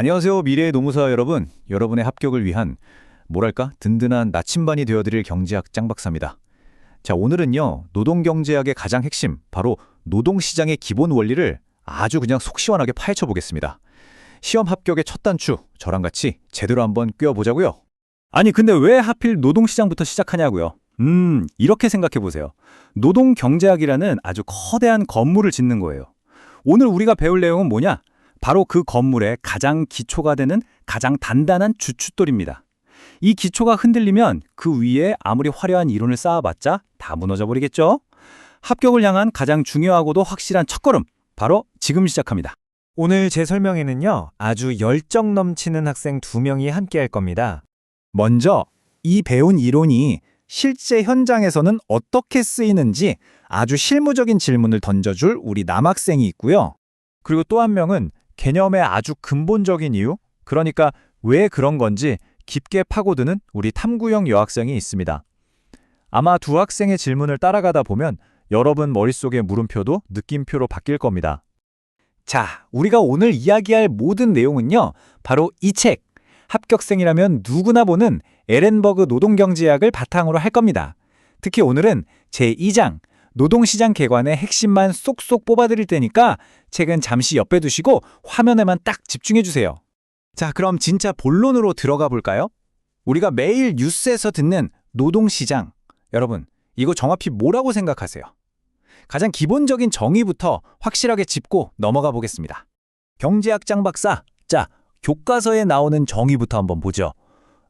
안녕하세요. 미래의 노무사 여러분. 여러분의 합격을 위한 뭐랄까 든든한 나침반이 되어드릴 경제학 짱박사입니다. 자, 오늘은요. 노동경제학의 가장 핵심, 바로 노동시장의 기본 원리를 아주 그냥 속 시원하게 파헤쳐 보겠습니다. 시험 합격의 첫 단추, 저랑 같이 제대로 한번 꿰어보자고요. 아니 근데 왜 하필 노동시장부터 시작하냐고요? 이렇게 생각해 보세요. 노동경제학이라는 아주 거대한 건물을 짓는 거예요. 오늘 우리가 배울 내용은 뭐냐? 바로 그 건물의 가장 기초가 되는 가장 단단한 주춧돌입니다. 이 기초가 흔들리면 그 위에 아무리 화려한 이론을 쌓아봤자 다 무너져 버리겠죠? 합격을 향한 가장 중요하고도 확실한 첫걸음, 바로 지금 시작합니다. 오늘 제 설명에는요, 아주 열정 넘치는 학생 2명이 함께 할 겁니다. 먼저 이 배운 이론이 실제 현장에서는 어떻게 쓰이는지 아주 실무적인 질문을 던져줄 우리 남학생이 있고요. 그리고 또 한 명은 개념의 아주 근본적인 이유, 그러니까 왜 그런 건지 깊게 파고드는 우리 탐구형 여학생이 있습니다. 아마 두 학생의 질문을 따라가다 보면 여러분 머릿속의 물음표도 느낌표로 바뀔 겁니다. 자, 우리가 오늘 이야기할 모든 내용은요, 바로 이 책, 합격생이라면 누구나 보는 에렌버그 노동경제학을 바탕으로 할 겁니다. 특히 오늘은 제2장, 노동시장 개관의 핵심만 쏙쏙 뽑아드릴 테니까 책은 잠시 옆에 두시고 화면에만 딱 집중해주세요. 자, 그럼 진짜 본론으로 들어가 볼까요? 우리가 매일 뉴스에서 듣는 노동시장, 여러분, 이거 정확히 뭐라고 생각하세요? 가장 기본적인 정의부터 확실하게 짚고 넘어가 보겠습니다. 경제학 짱박사, 자, 교과서에 나오는 정의부터 한번 보죠.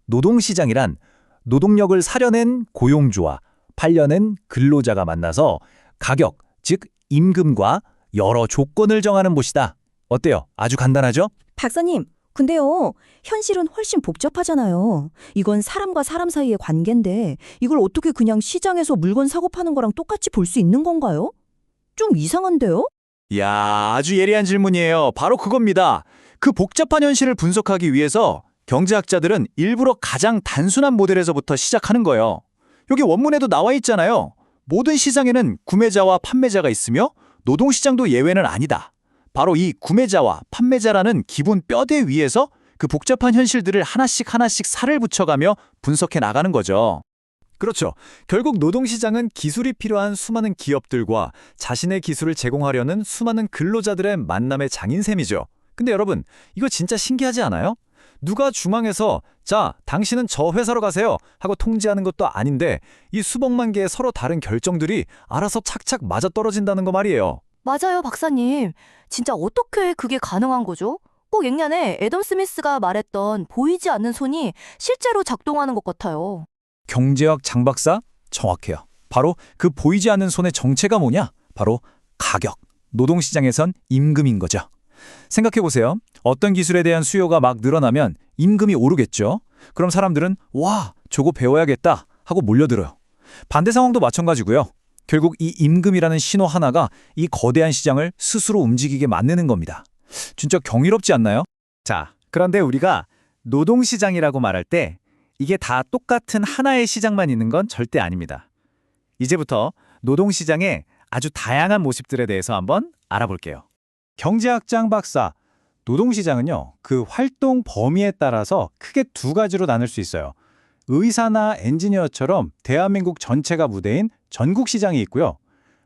노동시장이란 노동력을 사려낸 고용주와 팔려는 근로자가 만나서 가격, 즉 임금과 여러 조건을 정하는 곳이다. 어때요? 아주 간단하죠? 박사님, 근데요, 현실은 훨씬 복잡하잖아요. 이건 사람과 사람 사이의 관계인데 이걸 어떻게 그냥 시장에서 물건 사고 파는 거랑 똑같이 볼 수 있는 건가요? 좀 이상한데요? 이야, 아주 예리한 질문이에요. 바로 그겁니다. 그 복잡한 현실을 분석하기 위해서 경제학자들은 일부러 가장 단순한 모델에서부터 시작하는 거예요. 여기 원문에도 나와 있잖아요. 모든 시장에는 구매자와 판매자가 있으며 노동시장도 예외는 아니다. 바로 이 구매자와 판매자라는 기본 뼈대 위에서 그 복잡한 현실들을 하나씩 살을 붙여가며 분석해 나가는 거죠. 그렇죠. 결국 노동시장은 기술이 필요한 수많은 기업들과 자신의 기술을 제공하려는 수많은 근로자들의 만남의 장인셈이죠. 근데 여러분, 이거 진짜 신기하지 않아요? 누가 중앙에서 자, 당신은 저 회사로 가세요 하고 통지하는 것도 아닌데 이 수백만 개의 서로 다른 결정들이 알아서 착착 맞아떨어진다는 거 말이에요. 맞아요, 박사님. 진짜 어떻게 그게 가능한 거죠? 꼭 옛날에 애덤 스미스가 말했던 보이지 않는 손이 실제로 작동하는 것 같아요. 경제학 장박사? 정확해요. 바로 그 보이지 않는 손의 정체가 뭐냐? 바로 가격. 노동시장에선 임금인 거죠. 생각해보세요. 어떤 기술에 대한 수요가 막 늘어나면 임금이 오르겠죠? 그럼 사람들은 와, 저거 배워야겠다 하고 몰려들어요. 반대 상황도 마찬가지고요. 결국 이 임금이라는 신호 하나가 이 거대한 시장을 스스로 움직이게 만드는 겁니다. 진짜 경이롭지 않나요? 자, 그런데 우리가 노동시장이라고 말할 때 이게 다 똑같은 하나의 시장만 있는 건 절대 아닙니다. 이제부터 노동시장의 아주 다양한 모습들에 대해서 한번 알아볼게요. 경제학 짱박사, 노동시장은요, 그 활동 범위에 따라서 크게 두 가지로 나눌 수 있어요. 의사나 엔지니어처럼 대한민국 전체가 무대인 전국시장이 있고요.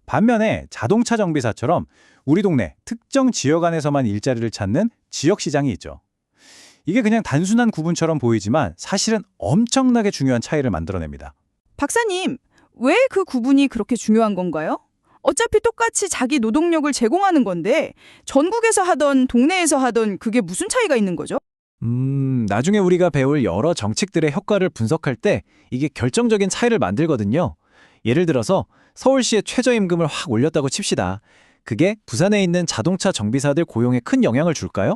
반면에 자동차 정비사처럼 우리 동네 특정 지역 안에서만 일자리를 찾는 지역시장이 있죠. 이게 그냥 단순한 구분처럼 보이지만 사실은 엄청나게 중요한 차이를 만들어냅니다. 박사님, 왜 그 구분이 그렇게 중요한 건가요? 어차피 똑같이 자기 노동력을 제공하는 건데 전국에서 하던 동네에서 하던 그게 무슨 차이가 있는 거죠? 나중에 우리가 배울 여러 정책들의 효과를 분석할 때 이게 결정적인 차이를 만들거든요. 예를 들어서 서울시의 최저임금을 확 올렸다고 칩시다. 그게 부산에 있는 자동차 정비사들 고용에 큰 영향을 줄까요?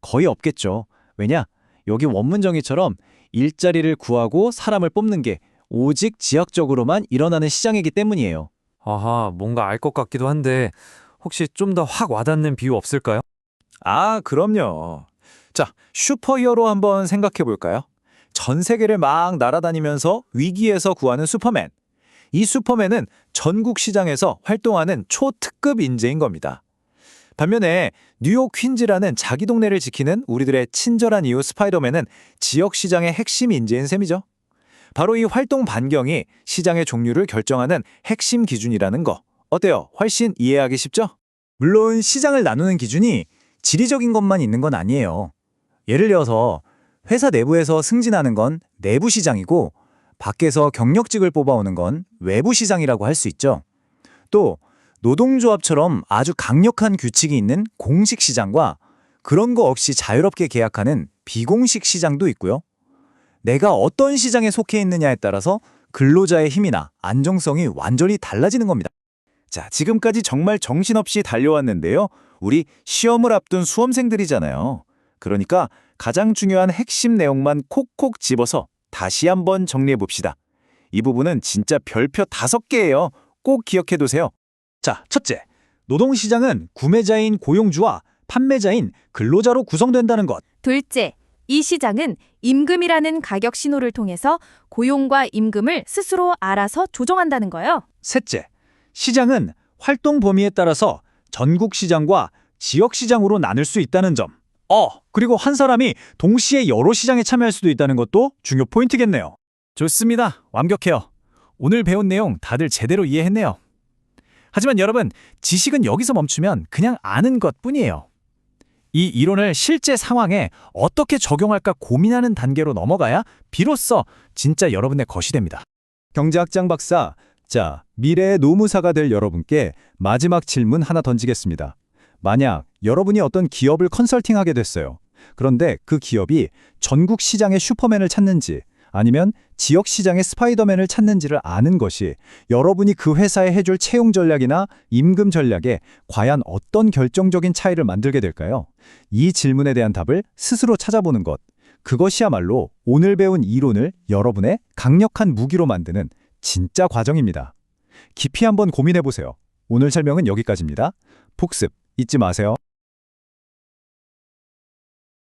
거의 없겠죠. 왜냐? 여기 원문 정의처럼 일자리를 구하고 사람을 뽑는 게 오직 지역적으로만 일어나는 시장이기 때문이에요. 아하, 뭔가 알 것 같기도 한데 혹시 좀 더 확 와닿는 비유 없을까요? 아, 그럼요. 자, 슈퍼히어로 한번 생각해 볼까요? 전 세계를 막 날아다니면서 위기에서 구하는 슈퍼맨. 이 슈퍼맨은 전국 시장에서 활동하는 초특급 인재인 겁니다. 반면에 뉴욕 퀸즈라는 자기 동네를 지키는 우리들의 친절한 이웃 스파이더맨은 지역 시장의 핵심 인재인 셈이죠. 바로 이 활동 반경이 시장의 종류를 결정하는 핵심 기준이라는 거. 어때요? 훨씬 이해하기 쉽죠? 물론 시장을 나누는 기준이 지리적인 것만 있는 건 아니에요. 예를 들어서 회사 내부에서 승진하는 건 내부 시장이고 밖에서 경력직을 뽑아오는 건 외부 시장이라고 할 수 있죠. 또 노동조합처럼 아주 강력한 규칙이 있는 공식 시장과 그런 거 없이 자유롭게 계약하는 비공식 시장도 있고요. 내가 어떤 시장에 속해 있느냐에 따라서 근로자의 힘이나 안정성이 완전히 달라지는 겁니다. 자, 지금까지 정말 정신없이 달려왔는데요. 우리 시험을 앞둔 수험생들이잖아요. 그러니까 가장 중요한 핵심 내용만 콕콕 집어서 다시 한번 정리해 봅시다. 이 부분은 진짜 별표 5개예요. 꼭 기억해 두세요. 자, 첫째, 노동시장은 구매자인 고용주와 판매자인 근로자로 구성된다는 것. 둘째, 이 시장은 임금이라는 가격 신호를 통해서 고용과 임금을 스스로 알아서 조정한다는 거예요. 셋째, 시장은 활동 범위에 따라서 전국 시장과 지역 시장으로 나눌 수 있다는 점. 그리고 한 사람이 동시에 여러 시장에 참여할 수도 있다는 것도 중요 포인트겠네요. 좋습니다. 완벽해요. 오늘 배운 내용 다들 제대로 이해했네요. 하지만 여러분, 지식은 여기서 멈추면 그냥 아는 것뿐이에요. 이 이론을 실제 상황에 어떻게 적용할까 고민하는 단계로 넘어가야 비로소 진짜 여러분의 것이 됩니다. 경제학장 박사, 자, 미래의 노무사가 될 여러분께 마지막 질문 하나 던지겠습니다. 만약 여러분이 어떤 기업을 컨설팅하게 됐어요. 그런데 그 기업이 전국 시장의 슈퍼맨을 찾는지 아니면 지역 시장의 스파이더맨을 찾는지를 아는 것이 여러분이 그 회사에 해줄 채용 전략이나 임금 전략에 과연 어떤 결정적인 차이를 만들게 될까요? 이 질문에 대한 답을 스스로 찾아보는 것. 그것이야말로 오늘 배운 이론을 여러분의 강력한 무기로 만드는 진짜 과정입니다. 깊이 한번 고민해보세요. 오늘 설명은 여기까지입니다. 복습 잊지 마세요.